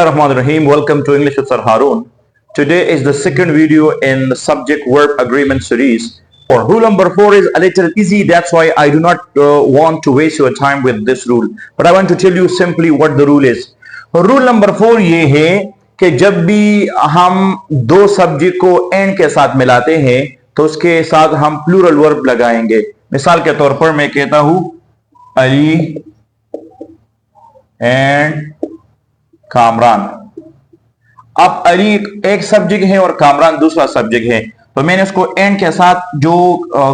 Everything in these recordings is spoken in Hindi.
Rahim. Welcome to English with Sir Harun. Today is the second video in the subject verb agreement series. For rule number 4 is a little easy, that's why I do not want to waste your time with this rule. But I want to tell you simply what the rule is. Rule number 4 ये है कि जब भी हम दो सब्जेक्ट को एंड के साथ मिलाते हैं तो उसके साथ हम प्लूरल वर्ब लगाएंगे. मिसाल के तौर पर मैं कहता हूं अली एंड कामरान. अब अली एक सब्जेक्ट है और कामरान दूसरा सब्जेक्ट है, तो मैंने उसको एंड के साथ जो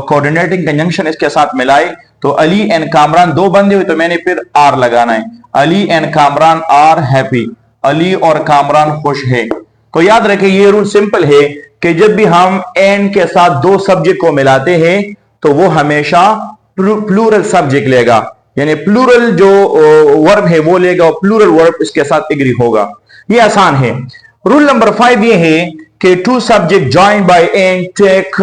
कोऑर्डिनेटिंग कंजंक्शन इसके साथ मिलाए तो अली एंड कामरान दो बंदे हुए तो मैंने फिर आर लगाना है. Ali and Kamran are happy. Ali और कामरान खुश है. तो याद रखें ये रूल सिंपल है कि जब भी हम एंड के साथ दो सब्जेक्ट को मिलाते हैं तो वो हमेशा प्लूरल सब्जेक्ट लेगा, यानी प्लूरल जो वर्ब है वो लेगा और प्लूरल वर्ब इसके साथ एग्री होगा. ये आसान है. रूल नंबर 5 ये है कि two subject joined by and take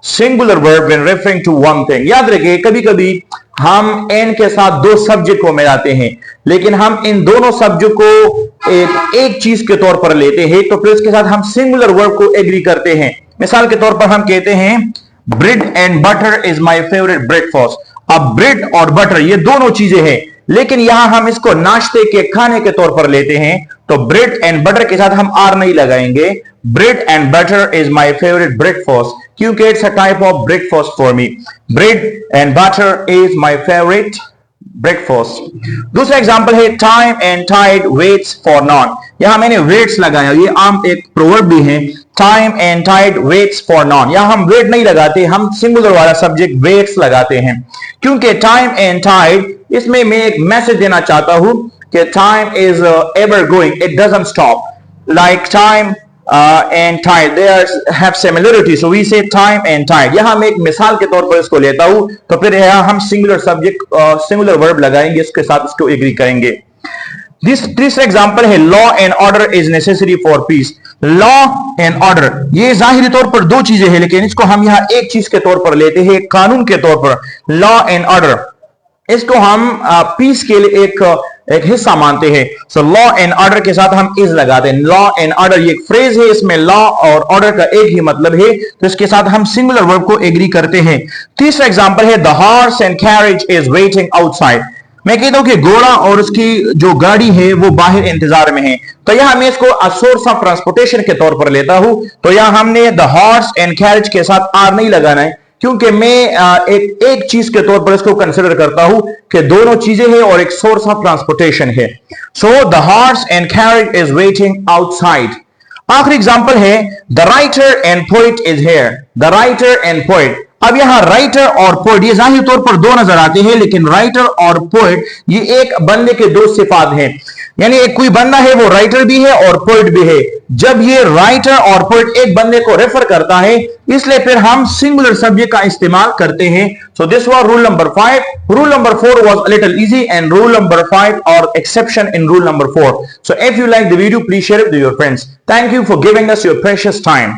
singular verb when referring to one thing. याद रखिए कभी कभी हम एंड के साथ दो सब्जेक्ट को मिलाते हैं लेकिन हम इन दोनों सब्जेक्ट को एक चीज के तौर पर लेते हैं तो फिर इसके साथ हम सिंगुलर वर्ब को एग्री करते हैं. मिसाल के तौर पर हम कहते हैं bread and butter is my favourite breakfast. अब ब्रेड और बटर ये दोनों चीजें हैं लेकिन यहां हम इसको नाश्ते के खाने के तौर पर लेते हैं तो ब्रेड एंड बटर के साथ हम आर नहीं लगाएंगे. Bread and butter is my favourite breakfast क्योंकि it's a type of breakfast for me. Bread and butter is my favourite breakfast. दूसरा एग्जांपल है time and tide waits for none. यहां मैंने वेट्स लगाया, ये आम एक प्रोवर्ब भी है. Time and tide waits for none. यहां हम वेट नहीं लगाते, हम सिंगुलर वाला सब्जेक्ट वेट्स लगाते हैं क्योंकि टाइम एंड टाइड इसमें मैं एक मैसेज देना चाहता हूं कि time is ever going, it doesn't stop. Like time and tide they have similarity, so we say time and tide. यहां मैं एक मिसाल के तौर पर इसको लेता हूं तो फिर यहां हम सिंगुलर सब्जेक्ट सिंगुलर वर्ब लगाएंगे, इसके साथ इसको एग्री करेंगे. तीसरा एग्जांपल है law and order is necessary for piece. Law and order ये जाहिरी तौर पर दो चीजें हैं लेकिन इसको हम यहां एक चीज के तौर पर लेते हैं, कानून के तौर पर. लॉ एंड ऑर्डर इसको हम पीस के लिए एक हिस्सा मानते हैं. सो लॉ एंड ऑर्डर के साथ हम इज लगाते हैं. लॉ एंड ऑर्डर ये एक फ्रेज है, इसमें लॉ और ऑर्डर का एक ही मतलब है तो इसके साथ हम सिंगुलर वर्ब को एग्री करते हैं. तीसरा एग्जांपल है the horse and carriage is waiting outside. मैं कहता हूं कि घोड़ा और उसकी जो गाड़ी है वो बाहर इंतजार में है तो यहां मैं इसको अ सोर्स ऑफ ट्रांसपोर्टेशन के तौर पर लेता हूं तो यहां हमने द हॉर्स एंड कैरेज के साथ आर नहीं लगाना है क्योंकि मैं एक चीज के तौर पर इसको कंसिडर करता हूं कि दोनों चीजें हैं और एक सोर्स ऑफ ट्रांसपोर्टेशन है. So the horse and carriage is waiting outside. आखिरी एग्जांपल है the writer and poet is here. The writer and poet. अब यहां राइटर और पोइट ये जाहिर तौर पर दो नजर आते हैं लेकिन राइटर और पोइट ये एक बंदे के दो सिफात हैं, यानी एक कोई बंदा है वो राइटर भी है और पोइट भी है. जब ये राइटर और पोइट एक बंदे को रेफर करता है इसलिए फिर हम सिंगुलर सब्जेक्ट का इस्तेमाल करते हैं. So this was rule number 5. Rule number 4 was a little easy and rule number 5 और exception in rule number 4. So if you like the video please share it with your friends. Thank you for giving us your precious time.